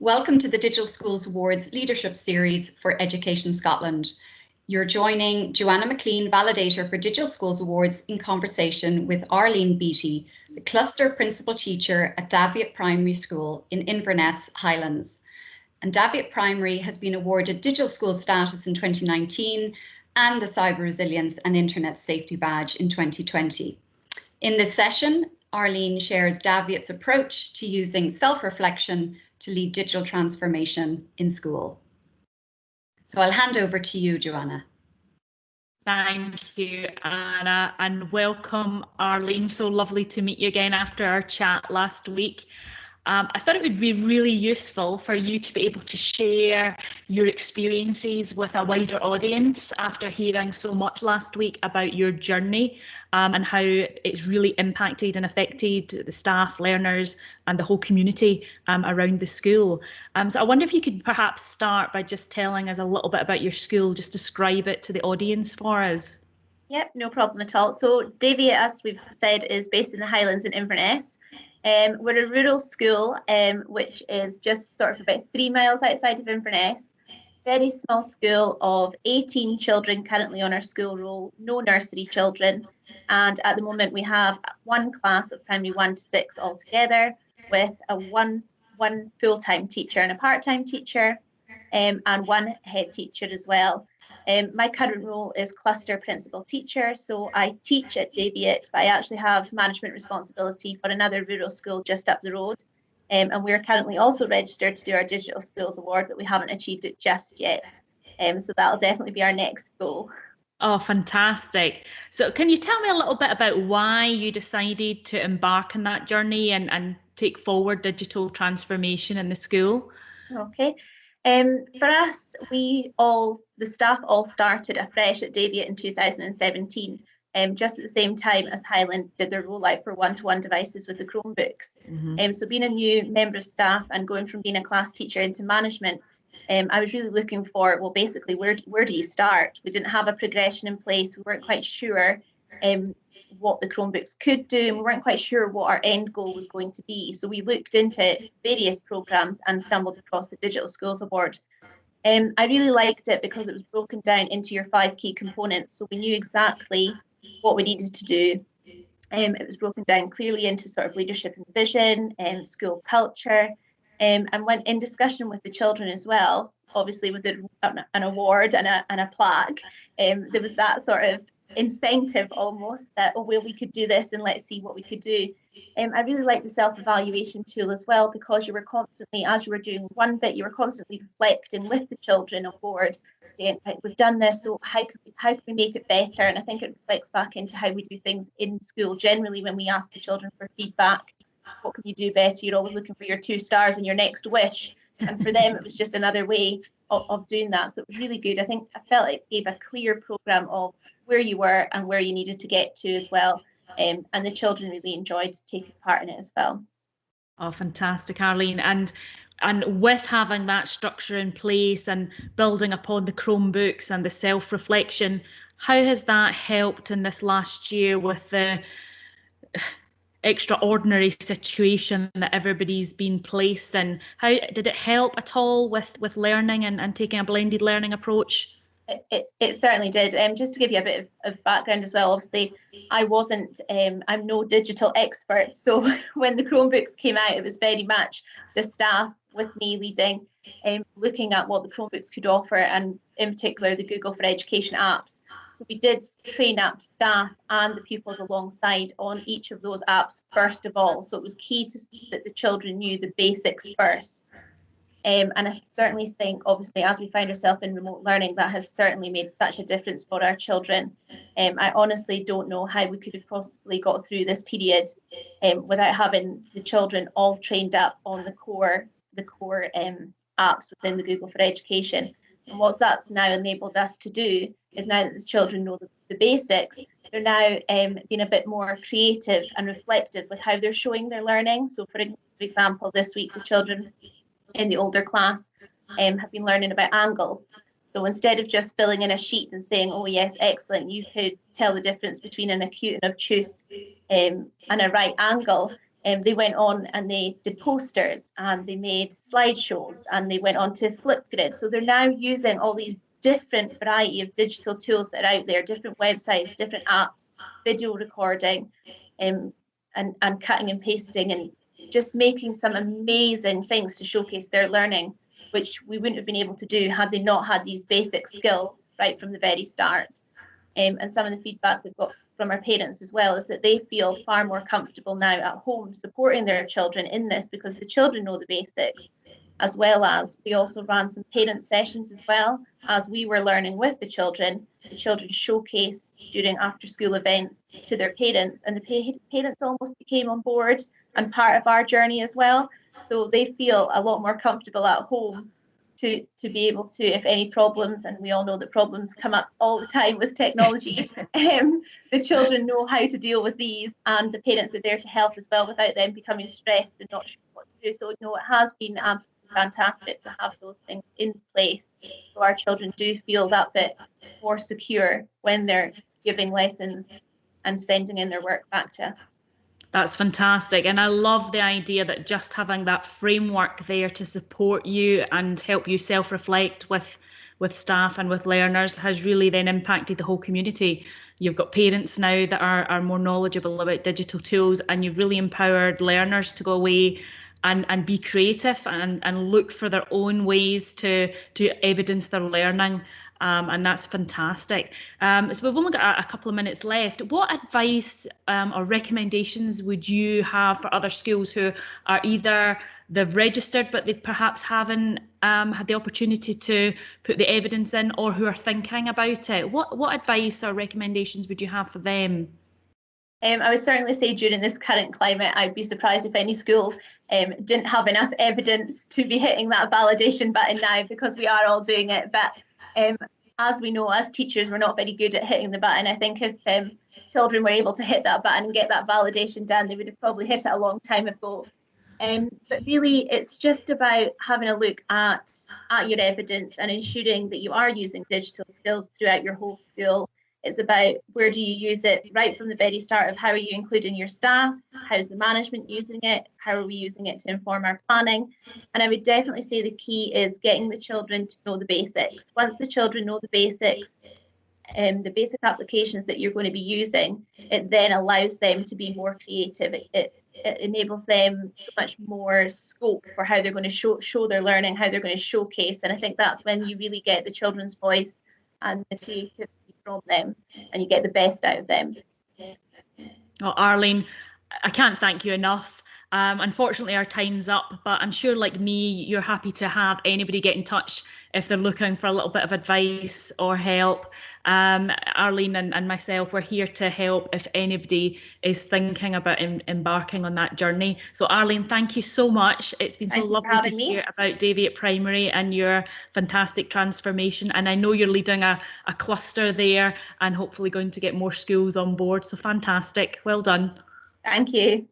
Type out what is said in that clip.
Welcome to the Digital Schools Awards Leadership Series for Education Scotland. You're joining Joanna Maclean, validator for Digital Schools Awards, in conversation with Arlene Daviot, the Cluster Principal Teacher at Daviot Primary School in Inverness, Highlands. And Daviot Primary has been awarded Digital Schools status in 2019 and the Cyber Resilience and Internet Safety Badge in 2020. In this session, Arlene shares Daviot's approach to using self-reflection to lead digital transformation in school. So I'll hand over to you, Joanna. Thank you, Anna, and welcome, Arlene. So lovely to meet you again after our chat last week. I thought it would be really useful for you to be able to share your experiences with a wider audience after hearing so much last week about your journey and how it's really impacted and affected the staff, learners and the whole community around the school. So I wonder if you could perhaps start by just telling us a little bit about your school, just describe it to the audience for us. Yep, no problem at all. So Daviot, as we've said, is based in the Highlands in Inverness. We're a rural school, which is just sort of about 3 miles outside of Inverness. Very small school of 18 children currently on our school roll, no nursery children. And at the moment we have one class of primary 1 to 6 altogether, with one full-time teacher and a part-time teacher, and one head teacher as well. My current role is cluster principal teacher, so I teach at Daviot, but I actually have management responsibility for another rural school just up the road. And we're currently also registered to do our Digital Schools Award, but we haven't achieved it just yet. So that'll definitely be our next goal. Oh, fantastic. So can you tell me a little bit about why you decided to embark on that journey and take forward digital transformation in the school? Okay. For us, the staff all started afresh at Daviot in 2017, just at the same time as Highland did their rollout for one-to-one devices with the Chromebooks. So being a new member of staff and going from being a class teacher into management, I was really looking for, well, basically, where do you start? We didn't have a progression in place. We weren't quite sure what the Chromebooks could do, and we weren't quite sure what our end goal was going to be. So we looked into various programs and stumbled across the Digital Schools Award. I really liked it because it was broken down into your 5 key components, so we knew exactly what we needed to do. It was broken down clearly into sort of leadership and vision and school culture, and went in discussion with the children as well. Obviously, with an award and a plaque, there was that sort of incentive almost that, oh, well, we could do this and let's see what we could do. I really liked the self-evaluation tool as well, because you were constantly, as you were doing one bit, you were constantly reflecting with the children on board, saying, right, we've done this, so how can we make it better? And I think it reflects back into how we do things in school generally. When we ask the children for feedback, what can you do better? You're always looking for your 2 stars and your next wish. And for them, it was just another way of doing that. So it was really good. I felt it gave a clear programme of where you were and where you needed to get to as well. And the children really enjoyed taking part in it as well. Oh, fantastic, Arlene. And with having that structure in place and building upon the Chromebooks and the self-reflection, how has that helped in this last year with the extraordinary situation that everybody's been placed in? How did it help at all with learning and taking a blended learning approach? It certainly did. Just to give you a bit of background as well, obviously I'm no digital expert, so when the Chromebooks came out, it was very much the staff with me leading, looking at what the Chromebooks could offer, and in particular the Google for Education apps. So we did train up staff and the pupils alongside on each of those apps first of all. So it was key that the children knew the basics first. And I certainly think, obviously, as we find ourselves in remote learning, that has certainly made such a difference for our children. I honestly don't know how we could have possibly got through this period without having the children all trained up on the core apps within the Google for Education. And what that's now enabled us to do is, now that the children know the basics, they're now being a bit more creative and reflective with how they're showing their learning. So, for example, this week the children in the older class have been learning about angles. So instead of just filling in a sheet and saying, oh yes, excellent, you could tell the difference between an acute and obtuse and a right angle, They went on and they did posters and they made slideshows and they went on to Flipgrid. So they're now using all these different variety of digital tools that are out there, different websites, different apps, video recording, and cutting and pasting, and just making some amazing things to showcase their learning, which we wouldn't have been able to do had they not had these basic skills right from the very start. And some of the feedback we've got from our parents as well is that they feel far more comfortable now at home supporting their children in this, because the children know the basics, as well as we also ran some parent sessions as well. As we were learning with the children showcased during after school events to their parents, and the parents almost became on board and part of our journey as well. So they feel a lot more comfortable at home to be able to, if any problems, and we all know that problems come up all the time with technology, the children know how to deal with these, and the parents are there to help as well without them becoming stressed and not sure what to do. So no, it has been absolutely fantastic to have those things in place, so our children do feel that bit more secure when they're giving lessons and sending in their work back to us. That's fantastic. And I love the idea that just having that framework there to support you and help you self-reflect with staff and with learners has really then impacted the whole community. You've got parents now that are more knowledgeable about digital tools, and you've really empowered learners to go away and be creative and look for their own ways to evidence their learning. And that's fantastic. So we've only got a couple of minutes left. What advice or recommendations would you have for other schools who are either they've registered but they perhaps haven't had the opportunity to put the evidence in, or who are thinking about it? What advice or recommendations would you have for them? I would certainly say during this current climate, I'd be surprised if any school didn't have enough evidence to be hitting that validation button now, because we are all doing it. But as we know, as teachers, we're not very good at hitting the button. I think if children were able to hit that button and get that validation done, they would have probably hit it a long time ago. But really, it's just about having a look at your evidence and ensuring that you are using digital skills throughout your whole school. It's about where do you use it right from the very start, of how are you including your staff, how's the management using it, how are we using it to inform our planning. And I would definitely say the key is getting the children to know the basics. Once the children know the basics, the basic applications that you're going to be using, it then allows them to be more creative. It enables them so much more scope for how they're going to show their learning, how they're going to showcase. And I think that's when you really get the children's voice and the creativity from them, and you get the best out of them. Well, Arlene, I can't thank you enough. Unfortunately, our time's up, but I'm sure, like me, you're happy to have anybody get in touch if they're looking for a little bit of advice or help. Arlene and myself, we're here to help if anybody is thinking about embarking on that journey. So Arlene, thank you so much. It's been so lovely to hear about Daviot Primary and your fantastic transformation. And I know you're leading a cluster there and hopefully going to get more schools on board. So fantastic. Well done. Thank you.